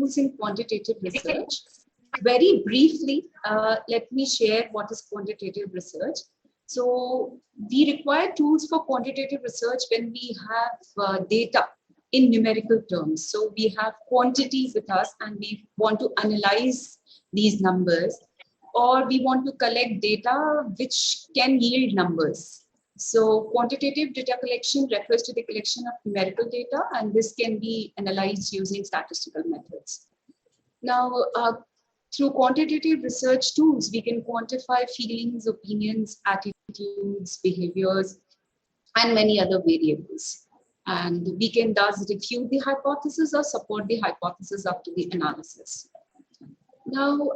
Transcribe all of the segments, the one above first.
tools in quantitative research. Very briefly, let me share what is quantitative research. So we require tools for quantitative research when we have data in numerical terms. So we have quantity with us and we want to analyze these numbers, or we want to collect data which can yield numbers. So quantitative data collection refers to the collection of numerical data, and this can be analyzed using statistical methods. Now, through quantitative research tools, we can quantify feelings, opinions, attitudes, behaviors, and many other variables. And we can thus refute the hypothesis or support the hypothesis up to the analysis. Now,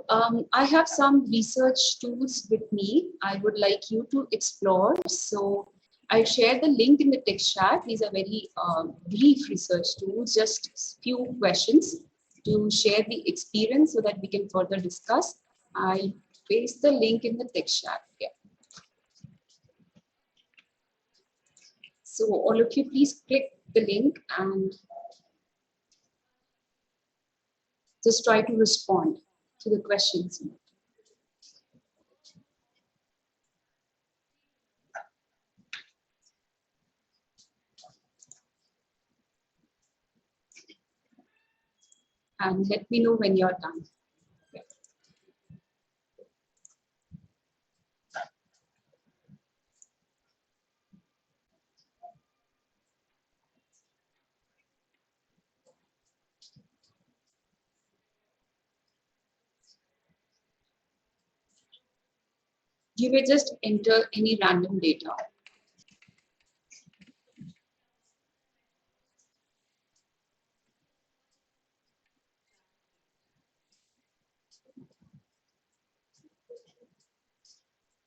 I have some research tools with me I would like you to explore. So I'll share the link in the text chat. These are very brief research tools, just few questions to share the experience so that we can further discuss. I'll paste the link in the text chat. Yeah. So all of you, please click the link and just try to respond to the questions. And let me know when you're done. Yeah. You may just enter any random data.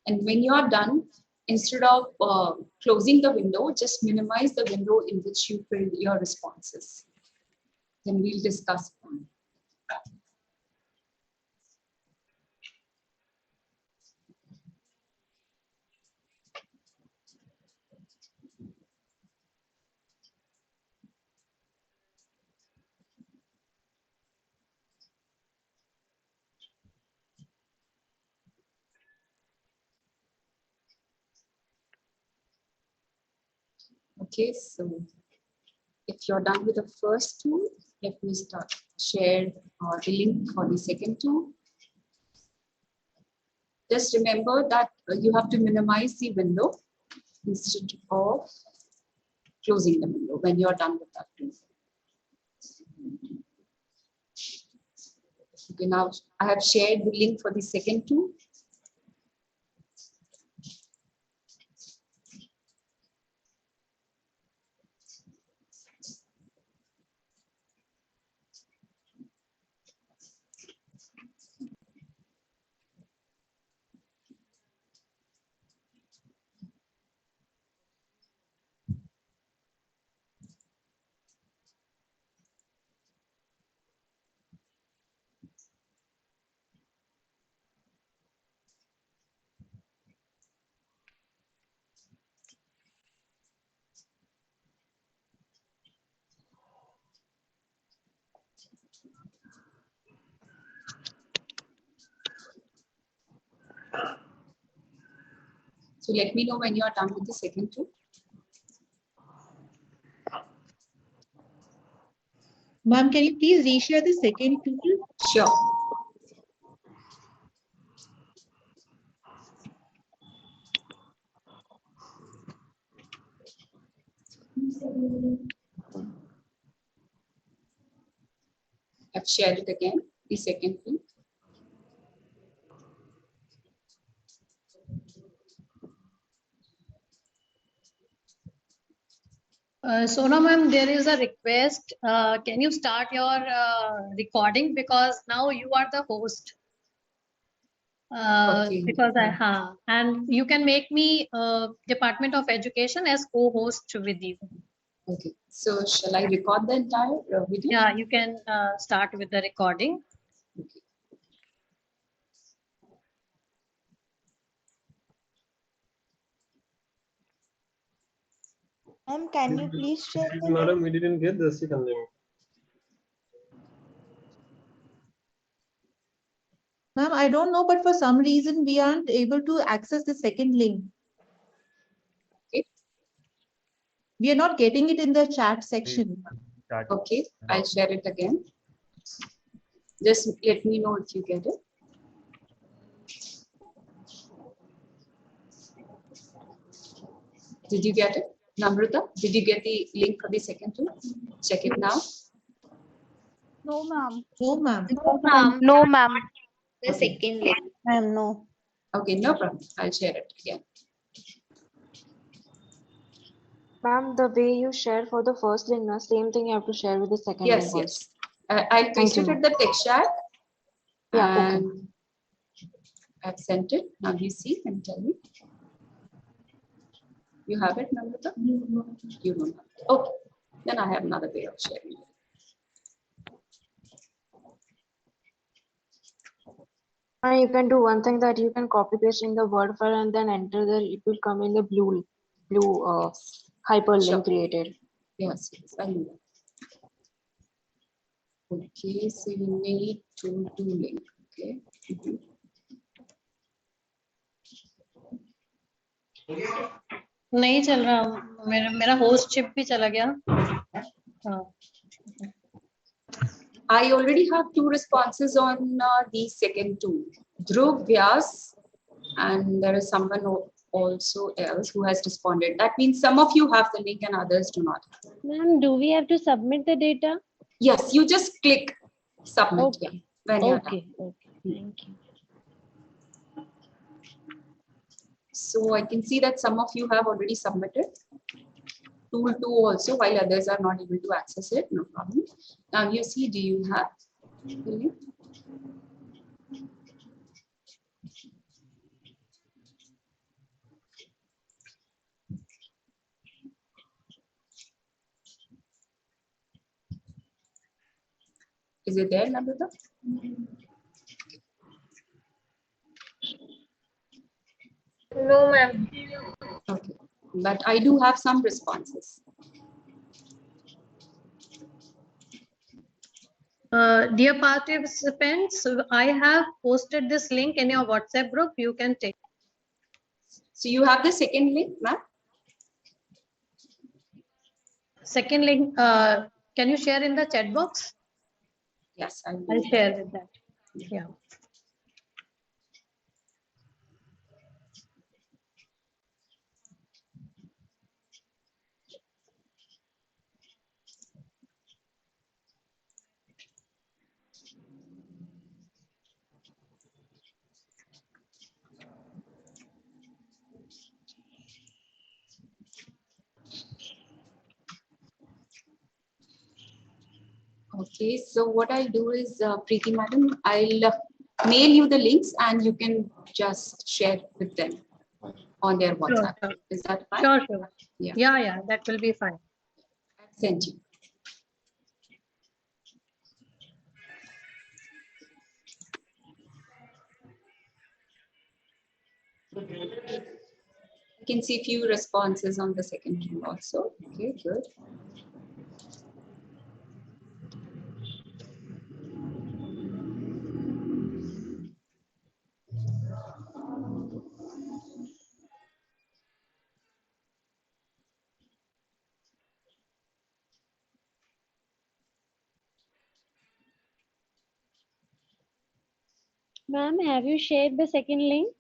And when you are done, instead of closing the window, just minimize the window in which you filled your responses. Then we'll discuss on. Okay, so if you're done with the first tool, let me start share the link for the second tool. Just remember that you have to minimize the window instead of closing the window when you're done with that tool. Okay, now I have shared the link for the second tool. So let me know when you are done with the second tool. Ma'am, can you please reshare the second tool? Sure. I've shared it again, the second tool. Sona ma'am, there is a request. Can you start your recording, because now you are the host. Okay. Because and you can make me Department of Education as co-host with you. Okay. So shall I record the entire video? Yeah, you can start with the recording. Okay. Ma'am, can you please share the Madam, we didn't get the second link. Ma'am, I don't know, but for some reason we aren't able to access the second link. Okay. We are not getting it in the chat section. Okay, I'll share it again. Just let me know if you get it. Did you get it? Namrata, did you get the link for the second tool? Check it now. No, ma'am. No, ma'am. No, ma'am. The Okay. second link. Ma'am, no. Okay, no problem. I'll share it again. Ma'am, the way you share for the first link, na, same thing you have to share with the second Yes, link also. yes. I'll paste you, it ma'am. at the text chat. Yeah, okay. And I've sent it. Now you see and tell me. You have it, Namrata? You don't have it. Okay. Then I have another way of sharing it. And you can do one thing, that you can copy paste in the Word file and then enter there. It will come in the blue hyperlink Sure. created. Yes, yes, I know. Okay, so you need to do link. Okay. Mhm. नहीं चल रहा, मेरा host chip भी चला गया. हाँ. I already have 2 responses on the second tool. Dhruv Vyas, and there is someone also else who has responded. That means some of you have the link and others do not. Ma'am, do we have to submit the data? Yes, you just click submit Okay. here when you're done. Okay, thank you. So I can see that some of you have already submitted. Tool 2 also, while others are not able to access it, no problem. Now you see, do you have the link? Is it there, Namrata? No, ma'am. Okay, but I do have some responses. Dear participants, I have posted this link in your WhatsApp group. You can take. So you have the second link, ma'am? Second link, can you share in the chat box? Yes, I'll share with that. Yeah. Okay, so what I'll do is, Preeti madam, I'll mail you the links and you can just share with them on their WhatsApp. Sure. Is that fine? Sure. Yeah. Yeah, that will be fine. I've sent you. You can see few responses on the second tool also. Okay, good. Ma'am, have you shared the second link?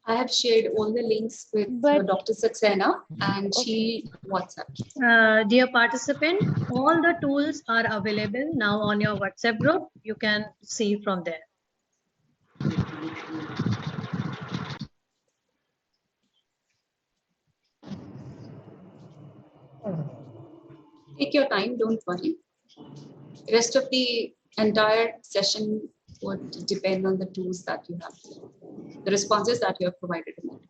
I have shared all the links with Dr. Saxena and she WhatsApp. Dear participant, all the tools are available now on your WhatsApp group. You can see from there. Take your time, don't worry. Rest of the entire session would depend on the tools that you have, the responses that you have provided in it.